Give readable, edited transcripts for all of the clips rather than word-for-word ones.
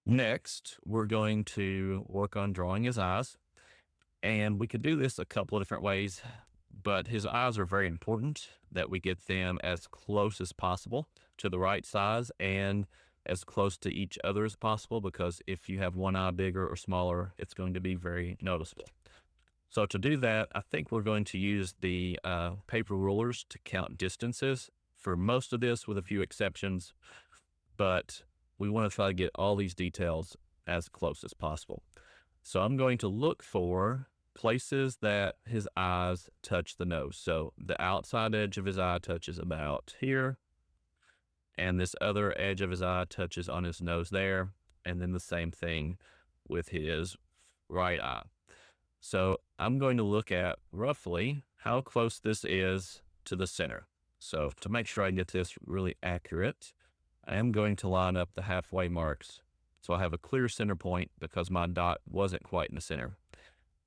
Next, we're going to work on drawing his eyes. And we could do this a couple of different ways, but his eyes are very important that we get them as close as possible to the right size and as close to each other as possible, because if you have one eye bigger or smaller, it's going to be very noticeable. So to do that, I think we're going to use the paper rulers to count distances for most of this, with a few exceptions, but we want to try to get all these details as close as possible. So I'm going to look for places that his eyes touch the nose. So the outside edge of his eye touches about here, and this other edge of his eye touches on his nose there, and then the same thing with his right eye. So I'm going to look at roughly how close this is to the center. So to make sure I get this really accurate, I am going to line up the halfway marks so I have a clear center point, because my dot wasn't quite in the center.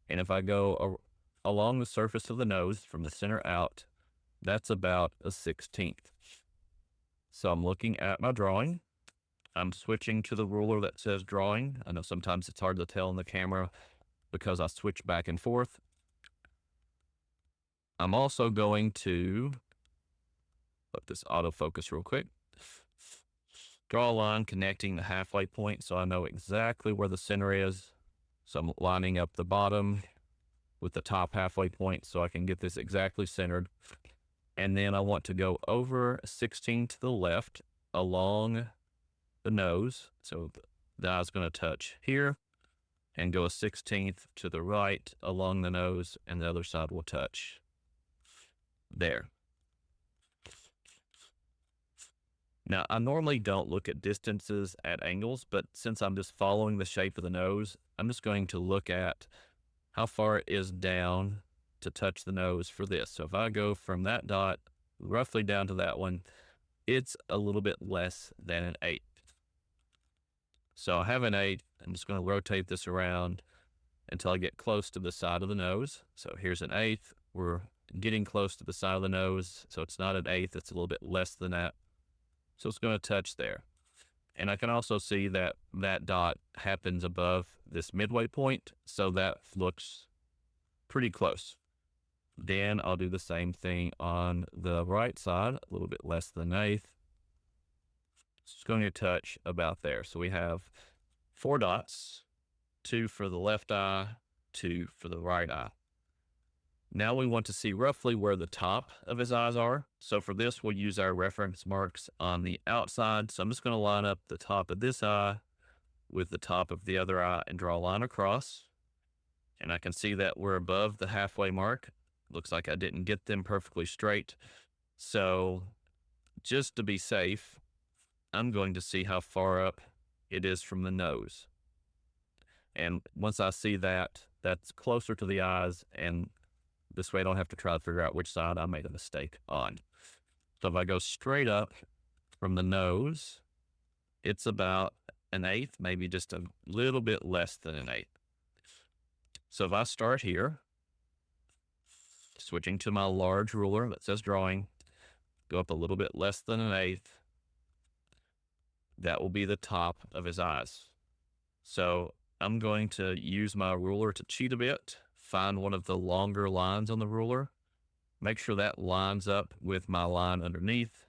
And if I go along the surface of the nose from the center out, that's about a 1/16. So I'm looking at my drawing. I'm switching to the ruler that says drawing. I know sometimes it's hard to tell in the camera because I switch back and forth. I'm also going to let this autofocus real quick. Draw a line connecting the halfway point so I know exactly where the center is. So I'm lining up the bottom with the top halfway point so I can get this exactly centered. And then I want to go over 16 to the left along the nose. So the eye's going to touch here, and go a 16th to the right along the nose, and the other side will touch there. Now, I normally don't look at distances at angles, but since I'm just following the shape of the nose, I'm just going to look at how far it is down to touch the nose for this. So if I go from that dot roughly down to that one, it's a little bit less than an 1/8. So I have an 1/8. I'm just going to rotate this around until I get close to the side of the nose. So here's an 1/8. We're getting close to the side of the nose. So it's not an 1/8. It's a little bit less than that. So it's going to touch there. And I can also see that that dot happens above this midway point. So that looks pretty close. Then I'll do the same thing on the right side, a little bit less than 1/8. It's going to touch about there. So we have 4 dots, 2 for the left eye, 2 for the right eye. Now we want to see roughly where the top of his eyes are. So for this, we'll use our reference marks on the outside. So I'm just going to line up the top of this eye with the top of the other eye and draw a line across. And I can see that we're above the halfway mark. Looks like I didn't get them perfectly straight. So just to be safe, I'm going to see how far up it is from the nose. And once I see that, that's closer to the eyes, and this way I don't have to try to figure out which side I made a mistake on. So if I go straight up from the nose, it's about an 1/8, maybe just a little bit less than an 1/8. So if I start here, switching to my large ruler that says drawing, go up a little bit less than an 1/8, that will be the top of his eyes. So I'm going to use my ruler to cheat a bit, find one of the longer lines on the ruler, make sure that lines up with my line underneath,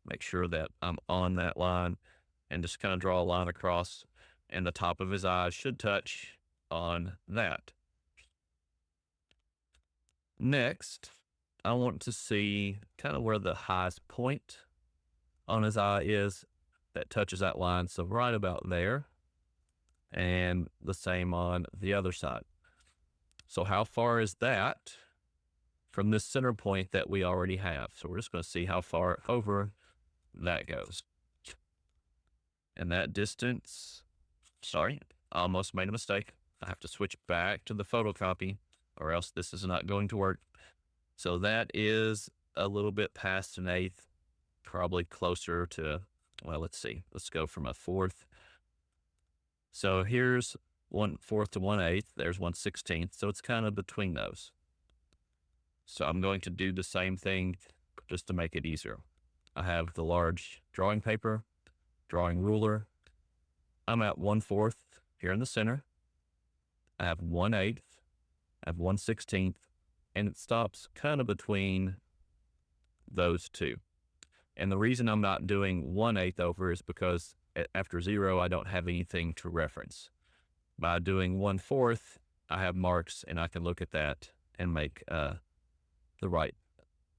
make sure that I'm on that line, and just kind of draw a line across, and the top of his eyes should touch on that. Next, I want to see kind of where the highest point on his eye is that touches that line. So right about there, and the same on the other side. So how far is that from this center point that we already have? So we're just going to see how far over that goes. And that distance, sorry, I almost made a mistake. I have to switch back to the photocopy, or else this is not going to work. So that is a little bit past an 1/8, probably closer to, well, let's see. Let's go from a 1/4. So here's 1/4 to 1/8. There's 1/16. So it's kind of between those. So I'm going to do the same thing just to make it easier. I have the large drawing paper, drawing ruler, I'm at 1/4 here in the center. I have 1/8, I have 1/16, and it stops kind of between those two. And the reason I'm not doing 1/8 over is because after 0, I don't have anything to reference. By doing 1/4, I have marks and I can look at that and make the right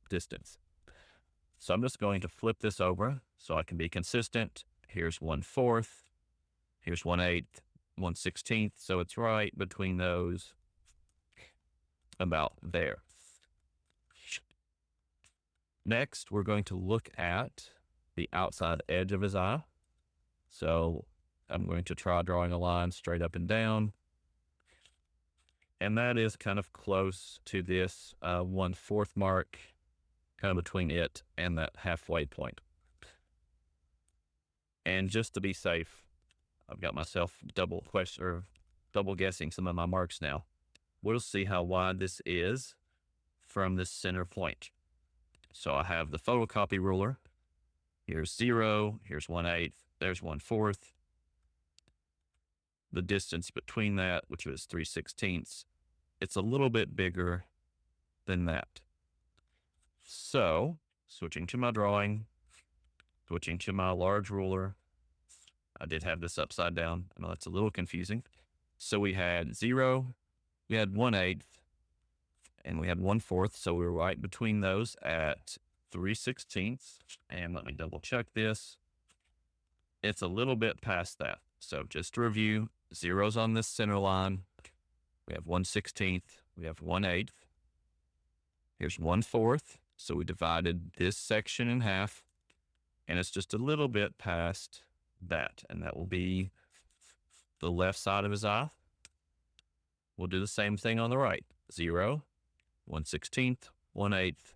distance. So I'm just going to flip this over so I can be consistent. Here's 1/4, here's 1/8, 1/16. So it's right between those, about there. Next, we're going to look at the outside edge of his eye. So I'm going to try drawing a line straight up and down. And that is kind of close to this 1/4 mark, kind of between it and that halfway point. And just to be safe, I've got myself double guessing some of my marks now. We'll see how wide this is from this center point. So I have the photocopy ruler. Here's 0, here's 1/8, there's 1/4. The distance between that, which was 3/16, it's a little bit bigger than that. So switching to my drawing, switching to my large ruler. I did have this upside down. I know that's a little confusing. So we had 0, we had 1/8, and we had 1/4. So we were right between those at 3/16. And let me double check this. It's a little bit past that. So just to review, 0's on this center line. We have 1/16, we have 1/8. Here's 1/4. So we divided this section in half, and it's just a little bit past that. And that will be the left side of his eye. We'll do the same thing on the right. 0, 1/16, 1/8.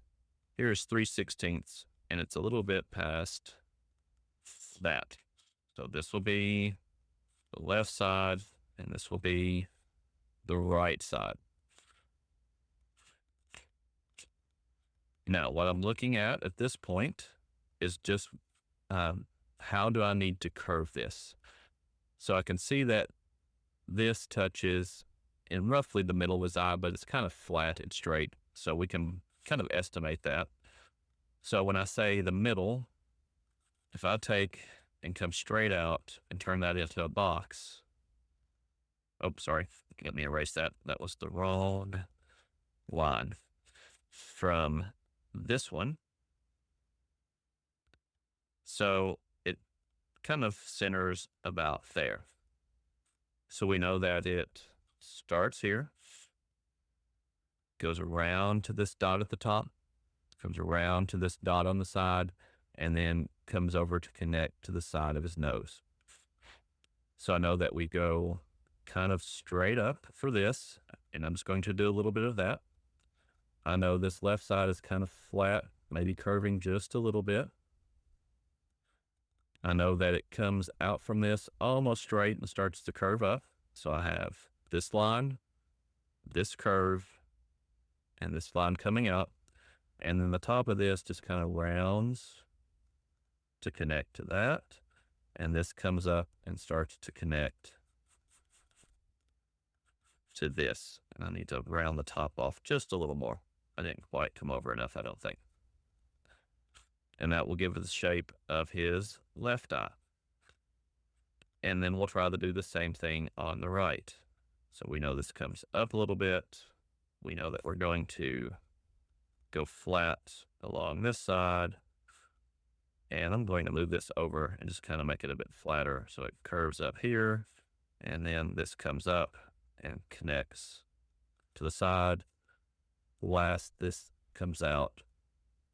Here's 3/16, and it's a little bit past that. So this will be the left side, and this will be the right side. Now, what I'm looking at this point is just how do I need to curve this? So I can see that this touches in roughly the middle of his eye, but it's kind of flat and straight. So we can kind of estimate that. So when I say the middle, if I take and come straight out and turn that into a box. Oh, sorry. Let me erase that. That was the wrong line. From this one. So it kind of centers about there. So we know that it starts here, goes around to this dot at the top, comes around to this dot on the side, and then comes over to connect to the side of his nose. So I know that we go kind of straight up for this, and I'm just going to do a little bit of that. I know this left side is kind of flat, maybe curving just a little bit. I know that it comes out from this almost straight and starts to curve up. So I have this line, this curve, and this line coming out. And then the top of this just kind of rounds to connect to that. And this comes up and starts to connect to this. And I need to round the top off just a little more. I didn't quite come over enough, I don't think. And that will give us the shape of his left eye. And then we'll try to do the same thing on the right. So we know this comes up a little bit. We know that we're going to go flat along this side. And I'm going to move this over and just kind of make it a bit flatter. So it curves up here. And then this comes up and connects to the side. Last, this comes out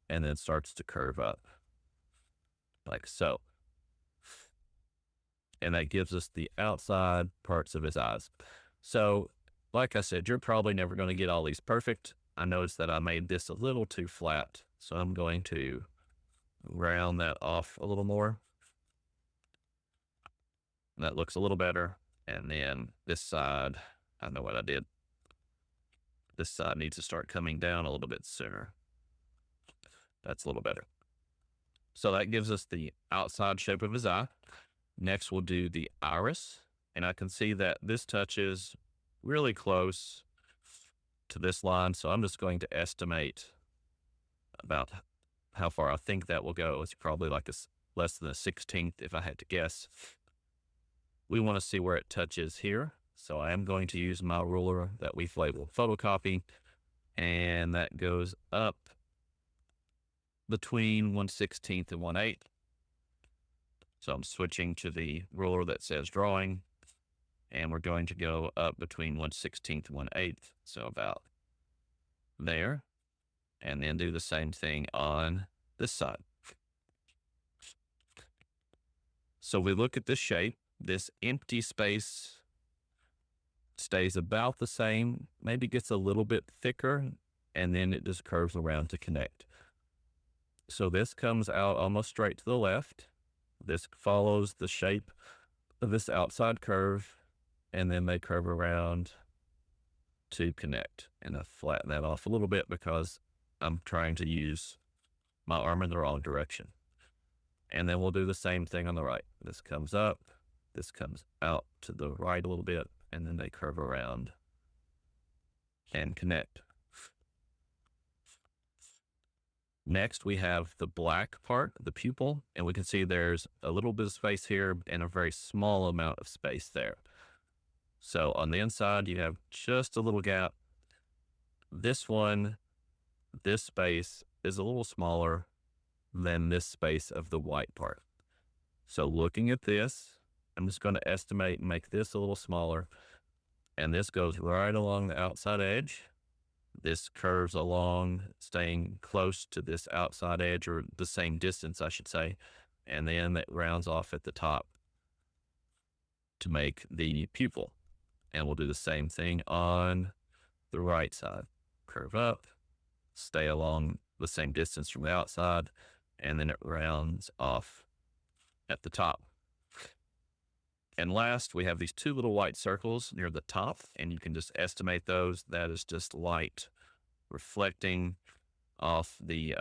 and then starts to curve up like so. And that gives us the outside parts of his eyes. So like I said, you're probably never going to get all these perfect. I noticed that I made this a little too flat. So I'm going to round that off a little more. That looks a little better. And then this side, I know what I did. This side needs to start coming down a little bit sooner. That's a little better. So that gives us the outside shape of his eye. Next, we'll do the iris, and I can see that this touches really close to this line, so I'm just going to estimate about how far I think that will go. It's probably like this less than a 16th if I had to guess. We want to see where it touches here, so I am going to use my ruler that we've labeled photocopy, and that goes up between 1/16 and 1/8. So I'm switching to the ruler that says drawing, and we're going to go up between 1/16 and 1/8, so about there, and then do the same thing on this side. So we look at this shape. This empty space stays about the same, maybe gets a little bit thicker, and then it just curves around to connect. So this comes out almost straight to the left. This follows the shape of this outside curve, and then they curve around to connect. And I flatten that off a little bit because I'm trying to use my arm in the wrong direction. And then we'll do the same thing on the right. This comes up, this comes out to the right a little bit, and then they curve around and connect. Next, we have the black part, the pupil, and we can see there's a little bit of space here and a very small amount of space there. So on the inside, you have just a little gap. This one, this space is a little smaller than this space of the white part. So looking at this, I'm just going to estimate and make this a little smaller. And this goes right along the outside edge. This curves along, staying close to this outside edge, or the same distance, I should say. And then it rounds off at the top to make the pupil. And we'll do the same thing on the right side. Curve up, stay along the same distance from the outside, and then it rounds off at the top. And last, we have these two little white circles near the top, and you can just estimate those. That is just light reflecting off the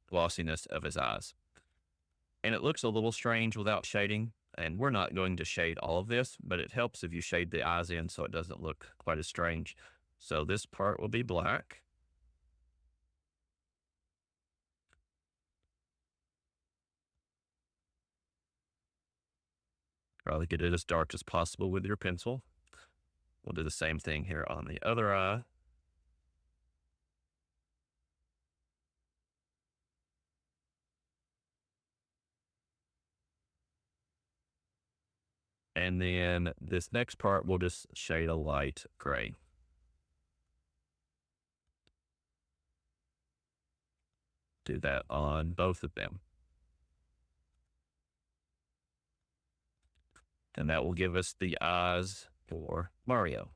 glossiness of his eyes. And it looks a little strange without shading, and we're not going to shade all of this, but it helps if you shade the eyes in so it doesn't look quite as strange. So this part will be black. Try to get it as dark as possible with your pencil. We'll do the same thing here on the other eye. And then this next part, we'll just shade a light gray. Do that on both of them. And that will give us the eyes for Mario.